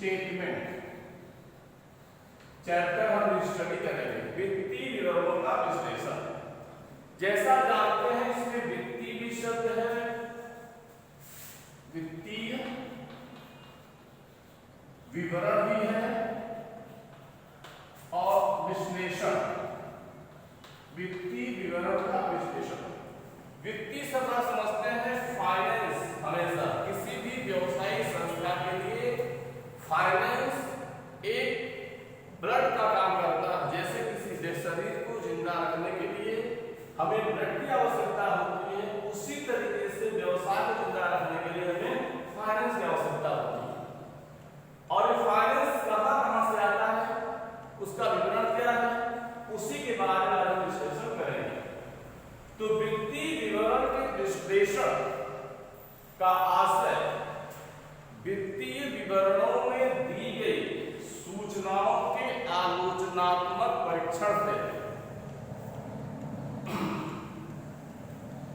Statement chapter हम study करेंगे वित्तीय विवरणों का विश्लेषण। जैसा जानते हैं इसमें वित्तीय भी शब्द है, वित्तीय विवरण भी है और विश्लेषण, वित्तीय विवरण का विश्लेषण। वित्तीय शब्द समझते हैं फाइनेंस, हमेशा किसी भी व्यवसायिक संस्था के लिए फाइनेंस एक ब्लड का काम करता है। जैसे किसी शरीर को जिंदा रखने के लिए हमें ब्लड की आवश्यकता होती है, उसी तरीके से व्यवसाय को जिंदा रखने के लिए हमें फाइनेंस की आवश्यकता होती है। और ये फाइनेंस कहां से आता है, उसका विवरण क्या है, उसी के बारे में हम विश्लेषण करेंगे। तो वित्तीय विवरण के विश्लेषण का आशय वित्तीय विवरणों में दी गई सूचनाओं के आलोचनात्मक परीक्षण से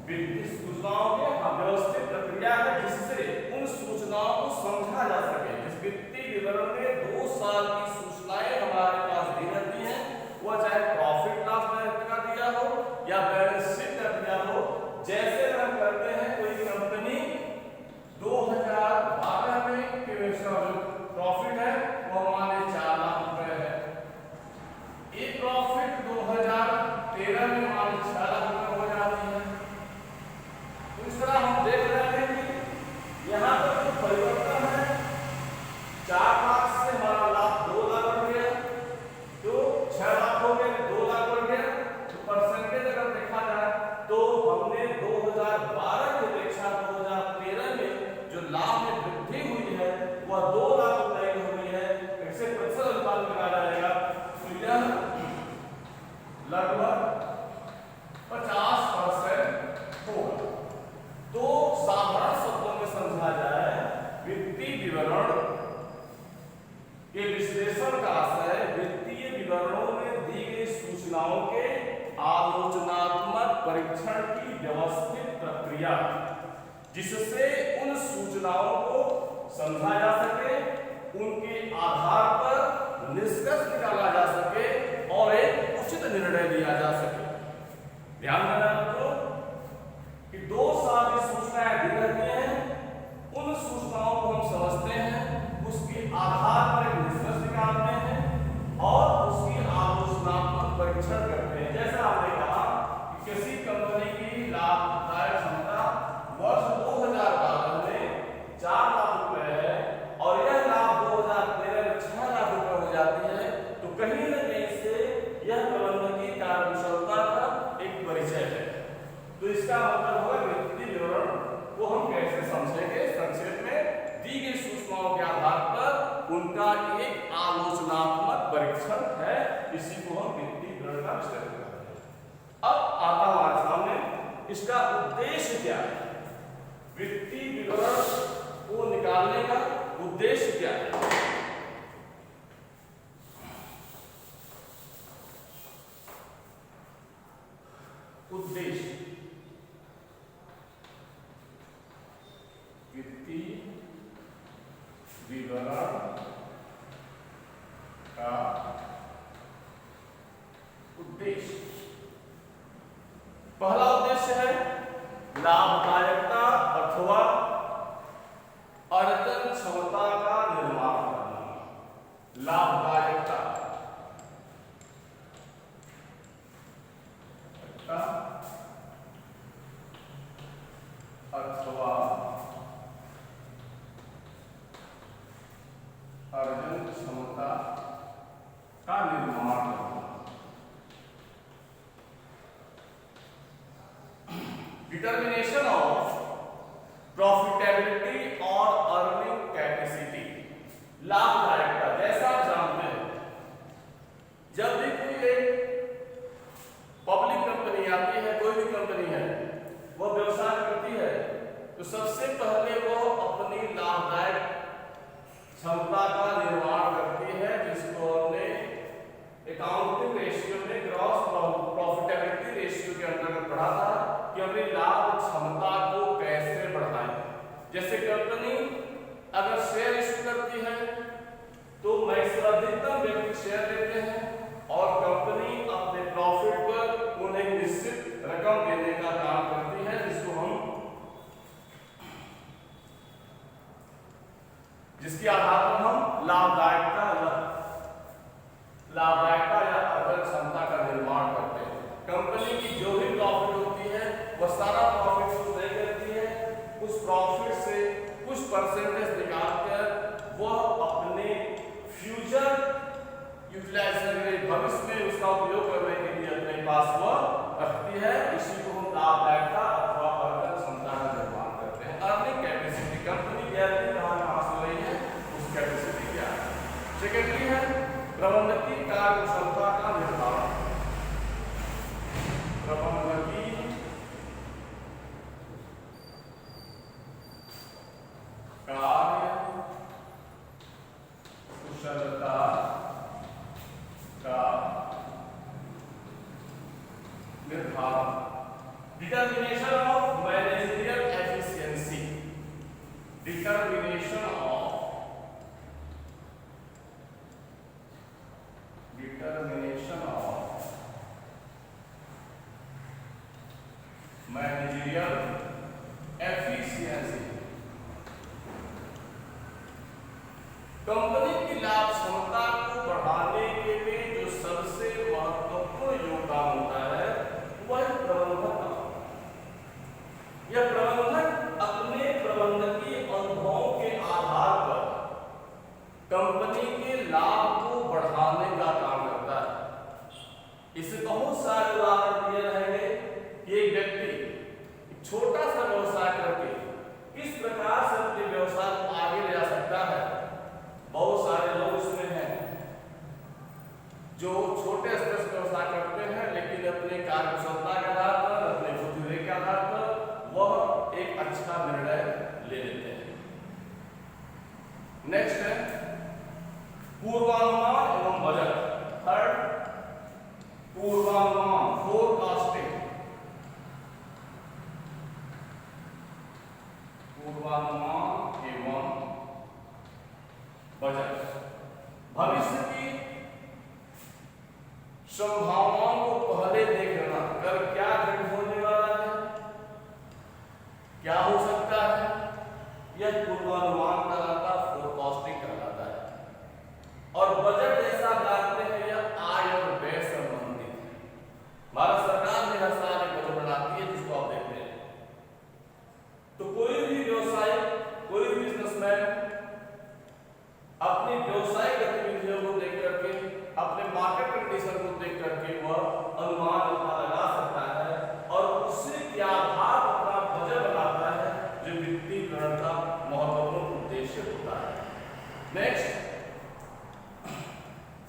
वित्तीय सूचनाओं के व्यवस्थित प्रक्रिया है जिससे उन सूचनाओं को समझा जा सके। इस वित्तीय विवरण में 2 साल की सूचनाएं हमारे पास दी रहती हैं, वह चाहे प्रॉफिट लॉस का दिया हो या बैलेंस शीट का दिया हो। जैसे हम करते हैं कोई कंपनी 2012 में प्रॉफिट है वो हमारे 4 लाख रुपए है, ये प्रॉफिट 2013 में हमारे 6 लाख रुपए हो जाती है। तो इस तरह हम देख रहे हैं कि यहाँ पर जो परिवर्तन है 4 लाख से हमारा लाभ 2 लाख बढ़ गया, तो 6 लाख हो गए, 2 लाख बढ़ गया। तो परसेंटेज अगर देखा जाए तो हमने 2012 की अपेक्षा 2013 में जो लाभ में वृद्धि हुई है वह 2 लाख रुपए की हुई है। ऐसे प्रतिशत अनुपात में कहा जाएगा तो यह लगभग 50% होगा। तो साधारण शब्दों में समझा जाए वित्तीय विवरण के विश्लेषण का आशय वित्तीय विवरणों में दी गई सूचनाओं के आलोचनात्मक परीक्षण की व्यवस्थित प्रक्रिया जिससे उन सूचनाओं को समझा जा सके, उनके आधार पर निष्कर्ष निकाला जा सके और एक उचित निर्णय लिया जा सके। ध्यान देना आपको कि 2 साल की सूचनाएं दी रहती हैं, उन सूचनाओं को हम समझते हैं, उसके आधार पर निष्कर्ष निकालते हैं और उसकी आलोचनात्मक परीक्षण करते हैं। जैसा आपने कहा कि किसी कंपनी की लाभदायक क्षमता वर्ष 2012 में 4 लाख रुपए है और यह लाभ 2013 में 6 लाख रुपए हो जाती है, तो कहीं न कहीं से यह प्रबंधकीय कार्यकुशलता का एक परिचय है। तो इसका मतलब होगा वित्तीय विवरण को हम कैसे समझेंगे, संक्षेप में दी गई सूचनाओं के आधार पर उनका एक आलोचनात्मक परीक्षण है, इसी को हम वित्तीय विवरण का विश्लेषण करते हैं। अब आता हमारे सामने इसका उद्देश्य क्या है, वित्तीय विवरण को निकालने का उद्देश्य क्या है। उद्देश्य वित्तीय विवरण का उद्देश्य, पहला उद्देश्य है लाभदायकता अथवा अर्जन क्षमता का निर्माण करना। लाभदायकता अथवा अर्जन क्षमता का निर्माण करना। डिटर्मिनेशन ऑफ प्रॉफिटेबिलिटी और अर्निंग कैपेसिटी। लाभदायकता, जैसा आप जानते हैं जब भी कोई एक पब्लिक कंपनी आती है, कोई भी कंपनी है, वो व्यवसाय करती है, तो सबसे पहले वो अपनी लाभदायक क्षमता का निर्माण करती है, जिसको हमने अकाउंटिंग रेशियो में ग्रॉस प्रॉफिटेबिलिटी रेशियो के अंतर्गत पढ़ा था कि अपनी लाभ क्षमता को कैसे बढ़ाएं। जैसे कंपनी अगर शेयर इश्यू करती है तो अधिकतम व्यक्ति शेयर लेते हैं और कंपनी अपने प्रॉफिट पर उन्हें निश्चित रकम देने का काम करती है, जिसके आधार पर हम लाभदायकता या अर्जन क्षमता का निर्माण करते हैं। कंपनी की जो भी प्रॉफिट होती है वह सारा प्रॉफिट यूज नहीं करती है, उस प्रॉफिट से कुछ परसेंटेज निकालकर वह अपने फ्यूचर यूटिलाइजेशन में भविष्य में उसका उपयोग करने के लिए अपने पास वह रखती है। इसी को हम लाभदायकता अथवा अर्जन क्षमता का निर्माण करते हैं। अर्निंग कैपेसिटी, कंपनी की अर्निंग कहाँ से हो रही है, उस कैपेसिटी क्या है। सेकेंडली है प्रबंधकीय कार्यक्षमता का निर्धारण। प्रबंधकीय कार्य कुशलता का निर्धारण। Determination of managerial efficiency, determination of managerial efficiency. Company की लाभ क्षमता को बढ़ाने के लिए जो सबसे महत्वपूर्ण योगदान होता है वह प्रबंधक। यह प्रबंधक अपने प्रबंधकीय अनुभवों के आधार पर कंपनी के लाभ को बढ़ाने का काम करता है। इससे बहुत सारे उदाहरण दिए रहेंगे कि एक व्यक्ति छोटा सा व्यवसाय करके किस प्रकार से अपने व्यवसाय को आगे ले जा सकता है। बहुत सारे लोग इसमें हैं जो छोटे स्तर से व्यवसाय करते हैं, लेकिन अपने कार्यक्षमता के आधार पर, अपने फुर्तीले के आधार पर वह एक अच्छा निर्णय ले लेते हैं। नेक्स्ट है पूर्वानुमान एवं बजट। थर्ड, पूर्वानुमान, फोरकास्टिंग। पूर्वानुमान एवं बजट भविष्य की संभावनाओं को पहले देख लेना, कल क्या घटित होने वाला है, क्या हो सकता है, यह पूर्वानुमान कहलाता है, फोरकास्टिंग कहलाता है। और बजट ऐसा जानते हैं यह आय और व्यय संबंधित है। भारत सरकार ने हर साल एक बजट बनाती है जिसको आप देखते हैं। तो कोई भी व्यवसाय, कोई भी बिजनेसमैन अपनी व्यवसाय गतिविधियों को देख करके, अपने मार्केट कंडीशन को देख करके वह अनुमान लगा सकता है और उसी के आधार पर अपना बजट बनाता है, जो वित्तीय विवरण का महत्वपूर्ण उद्देश्य होता है। नेक्स्ट,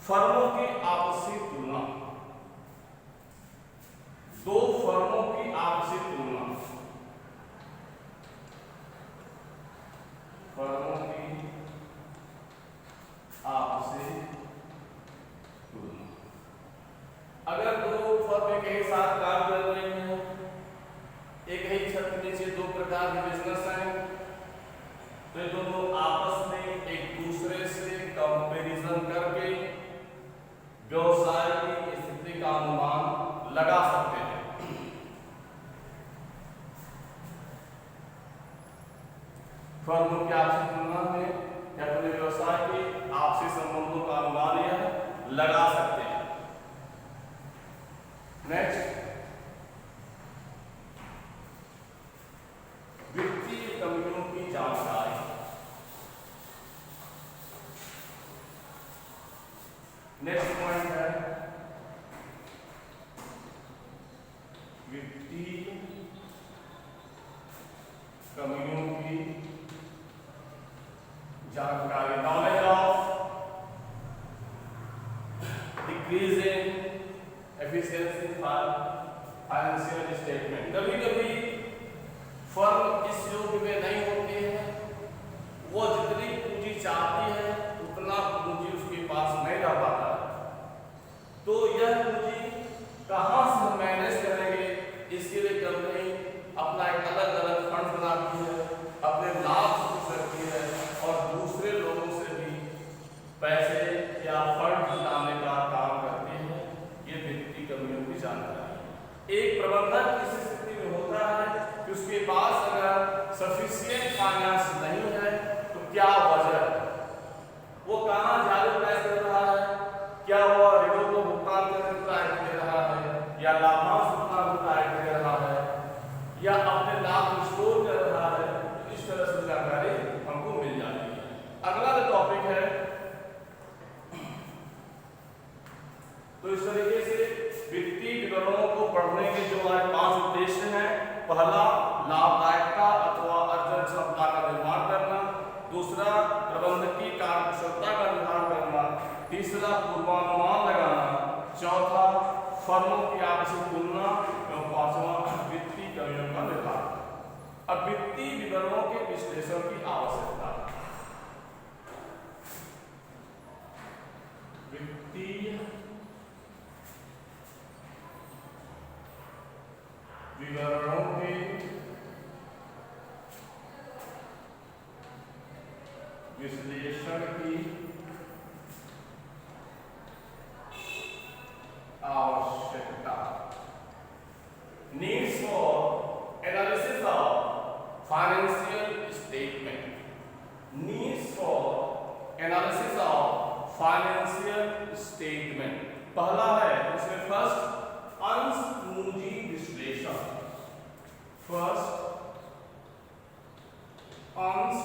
फर्मों की आपसी तुलना। दो फर्मों की आपसी तुलना। फर्मों की आपसी तुलना। अगर दो फर्म एक ही साथ काम कर रही हैं, एक ही छत के नीचे दो प्रकार के बिजनेस हैं, तो ये दोनों आपस में एक दूसरे से कंपैरिजन करके व्यवसाय की स्थिति का अनुमान लगा सकते हैं। फर्मों की आपसी तुलना में अपने व्यवसाय के आपसी संबंधों का अनुमान यह लगा सकते हैं। नेक्स्ट, वित्तीय कमियों की जानकारी। नेक्स्ट पॉइंट है वित्तीय कमियों की जानकारी। Knowledge of decrease in efficiency financial statement. कभी कभी फर्म इस योग्य में नहीं होती है, वो जितनी पूंजी चाहती है उतना पूंजी उसके पास नहीं रह पाता, तो यह पूंजी कहां से मैनेज करेंगे, इसके लिए कंपनी अपना एक अलग अलग फंड बनाती है, अपने लाभ से रखती है और दूसरे लोगों से भी पैसा की जानकारी। एक प्रबंधक इस स्थिति में होता है कि उसके पास अगर सफिशिएंट फाइनेंस नहीं है तो क्या वजह है, वो कहाँ ज्यादा पैसे दे रहा है, क्या वो ऋणों को भुगतान करने का आइडिया दे रहा है या लाभांश भुगतान का आइडिया दे रहा है या अपने लाभ को स्टोर कर रहा है। इस तरह से जानकारी हमको मिल जाती है। अगला जो टॉपिक है, तो इस तरीके से वित्तीय विवरणों को पढ़ने के जो हमारे 5 उद्देश्य हैं, पहला लाभदायकता अथवा अर्जन क्षमता का निर्माण करना, दूसरा प्रबंधकीय कार्यकुशलता का निर्धारण करना, तीसरा पूर्वानुमान लगाना, चौथा फर्मों की आपसी तुलना एवं पांचवा वित्तीय कमियों का निर्धारण। अब वित्तीय विवरणों के विश्लेषण की आवश्यकता। वित्तीय विवरणों के विश्लेषण की आवश्यकता। Needs for analysis of financial statement. Needs for analysis of financial statement. पहला है इसमें फर्स्ट अंश पूंजी विश्लेषण। फर्स्ट अंश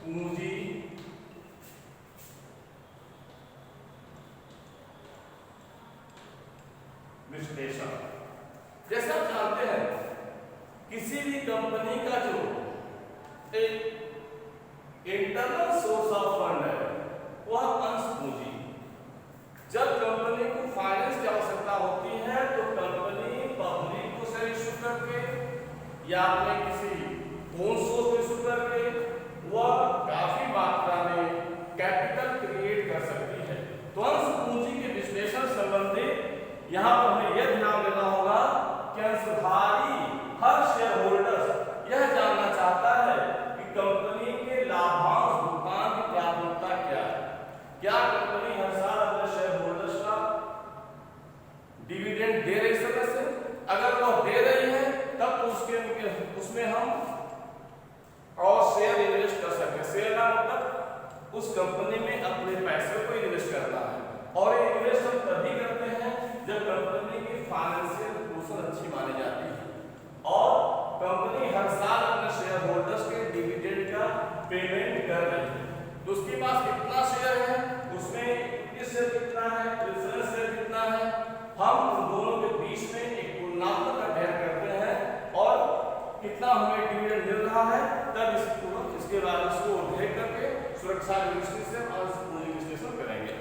पूंजी विश्लेषण। जैसा आप जानते हैं किसी भी कंपनी का जो एक इंटरनल सोर्स ऑफ फंड है वह अंश पूंजी। जब कंपनी को फाइनेंस की आवश्यकता होती है तो कंपनी पब्लिक को शेयर इशू करके या अपने किसी ओन सोर्स इशू करके वह काफी मात्रा में कैपिटल क्रिएट कर सकती है। तो अंश पूंजी के विश्लेषण संबंधी यहाँ पर हमें यह ध्यान देना होगा कि अंशधारी हर शेयर होल्डर यह जानना चाहता है कि कंपनी के लाभांश भुगतान की प्राथमिकता क्या है। क्या कंपनी हर साल अपने शेयर होल्डर्स का डिविडेंड दे रही समय से? अगर वह दे रही है तब उसमें हम और शेयर इन्वेस्ट कर सकते हैं। शेयर का मतलब उस कंपनी में अपने पैसे को इन्वेस्ट करना है, और इन्वेस्ट हम तभी करते हैं जब कंपनी की फाइनेंशियल पोजीशन अच्छी मानी जाती है और कंपनी हर साल अपने शेयर होल्डर्स के डिविडेंड का पेमेंट कर रही है। तो उसके पास कितना शेयर है, उसमें इक्विटी शेयर कितना है, प्रेफरेंस शेयर कितना है, हम उन दोनों के बीच में एक तुलनात्मक अध्ययन करते हैं और कितना हमें डिविडेंड मिल रहा है, तब इसके बाद इसको देख करके सुरक्षा विश्लेषण और पूंजी विश्लेषण करेंगे।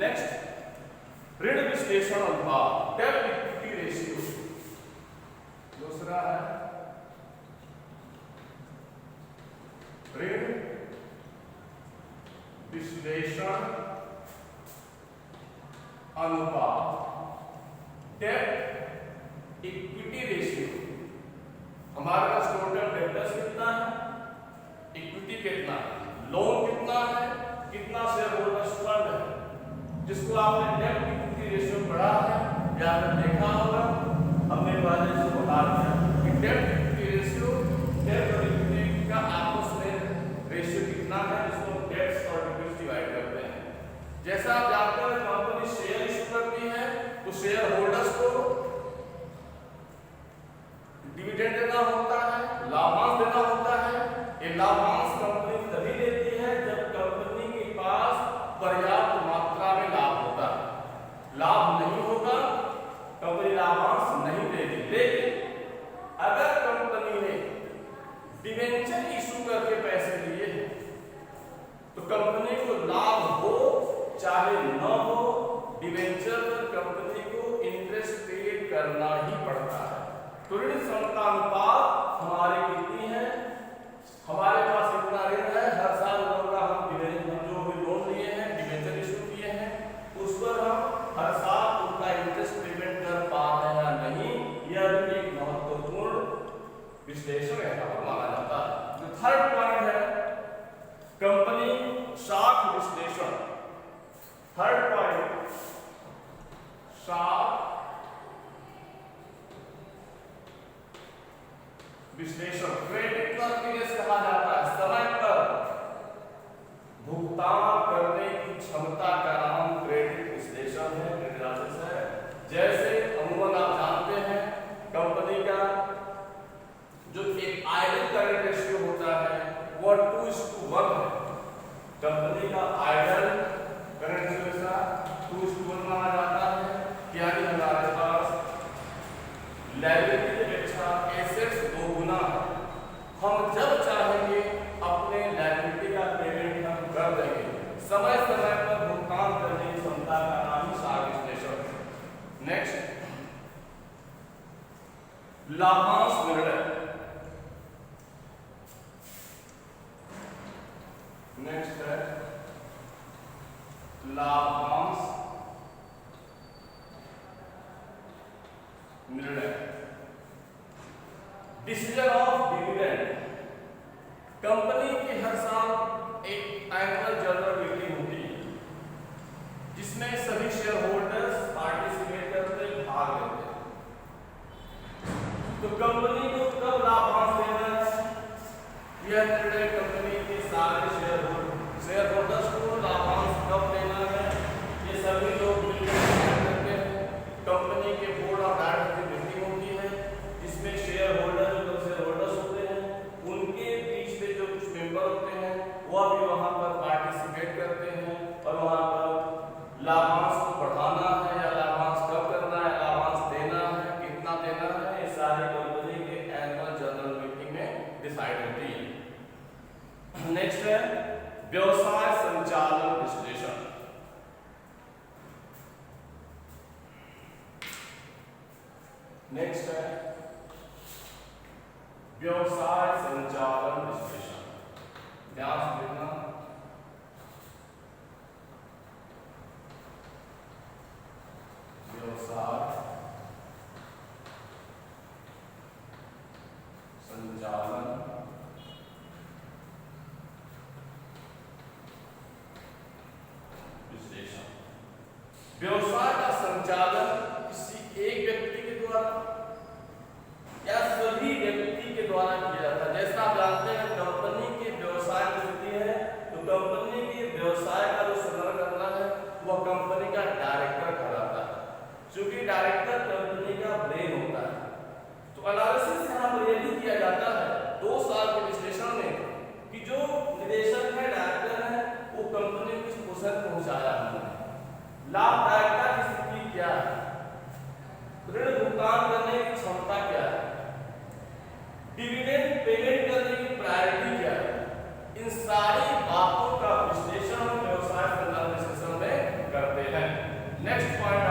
नेक्स्ट ऋण विश्लेषण अनुपात, डेब्ट इक्विटी रेशियो। दूसरा है ऋण विश्लेषण अनुपात, डेब्ट इक्विटी रेशियो। हमारे पास टोटल डेब्टर्स कितना है, इक्विटी कितना है, लोन कितना है, कितना शेयर होल्डर्स फंड है, जिसको आपने डेब्ट इक्विटी रेशियो पढ़ा है या आपने देखा होगा। हमने पहले इसको बता दिया कि डेब्ट इक्विटी रेशियो, डेब्ट और इक्विटी का आपस में रेशियो कितना है, जिसको डेब्ट्स और इक्विटी डिवाइड करते हैं। जैसा आप जानते हैं कंपनी शेयर इशू करती है तो शेयर होल्डर्स को डिविडेंड देना होता है, लाभांश देना होता है। ये लाभांश कंपनी तभी देती है जब कंपनी के पास पर्याप्त मात्रा में लाभ होता है। लाभ नहीं होगा कंपनी लाभांश नहीं देगी। लेकिन अगर कंपनी ने डिवेंचर इशू करके पैसे लिए तो कंपनी को लाभ हो चाहे न हो, डिवेंचर पर कंपनी को इंटरेस्ट पे करना ही पड़ता है। तो ऋण क्षमता अनुपात हमारी कितनी है, हमारे पास कितना ऋण है, हर साल होगा हम जो भी लोन लिए हैं, डिवेंचर इशू किए हैं, उस पर हम हर साल उनका इंटरेस्ट पेमेंट कर पा रहे हैं या नहीं, यह भी एक महत्वपूर्ण विश्लेषण यहाँ पर माना जाता है। जो थर्ड पॉइंट है कंपनी साख विश्लेषण। थर्ड पॉइंट विश्लेषण। क्रेडिट वर्थिनेस कहा जाता है समय पर भुगतान करने की क्षमता का नाम क्रेडिट विश्लेषण है, क्रेडिट एनालिसिस है। जैसे अमूमन आप जानते हैं कंपनी का जो एक आइडल करंट रेशियो होता है वो 2:1 है। कंपनी का आइडल करंट रेशियो 2:1 माना जाता है। यानी हमारे पास लायबिलिटी की अपेक्षा एसेट्स 2 गुना है। हम जब चाहेंगे अपने लायबिलिटी का पेमेंट हम कर देंगे। समय समय पर भुगतान करने की क्षमता का नाम ही सार विश्लेषण है। नेक्स्ट, लाभांश निर्णय। नेक्स्ट है लाभांश निर्णय। Decision of dividend. कंपनी की हर साल एक एनुअल जनरल मीटिंग होती है जिसमें सभी शेयर होल्डर्स पार्टिसिपेट करते हैं, भाग लेते हैं। तो कंपनी को कब लाभांश देना है यह निर्णय कंपनी के सारे शेयर होल्डर्स को लाभांश कब देना है ये सभी लोग मिलकर करते हैं। कंपनी के बोर्ड ऑफ डायरेक्टर्स की मीटिंग होती है जिसमें शेयर होल्डर्स होते हैं, उनके बीच में जो कुछ मेंबर होते हैं वह भी वहां पर पार्टिसिपेट करते हैं और वहां पर लाभांश को बढ़ाना है या लाभांश कब करना है, लाभांश देना है, कितना देना है, ये सारी कंपनी के एनुअल जनरल मीटिंग में डिसाइड होती है। नेक्स्ट है व्यवसाय संचालन विश्लेषण। नेक्स्ट है व्यवसाय संचालन विश्लेषण। ध्यान से देखना, व्यवसाय संचालन विश्लेषण। व्यवसाय का संचालन किसी एक व्यक्ति के द्वारा या सभी व्यक्ति के द्वारा किया जाता है। जैसा आप जानते हैं कंपनी के व्यवसाय में होती है तो कंपनी के व्यवसाय का जो संचालन करना है वह कंपनी का डायरेक्टर कराता है। क्योंकि डायरेक्टर कंपनी का ब्रेन होता है। तो एनालिसिस यहाँ पर यह भी किया जाता है 2 साल के विश्लेषण में कि जो निदेशक है, डायरेक्टर है, वो कंपनी को किस पोजीशन पर पहुंचाया हमने, लाभदायकता की स्थिति क्या है, ऋण भुगतान करने की क्षमता क्या है, डिविडेंड पेमेंट करने की प्रायोरिटी क्या है। इन सारी बातों का विश्लेषण हम व्यवसाय संचालन विश्लेषण में करते हैं। Next point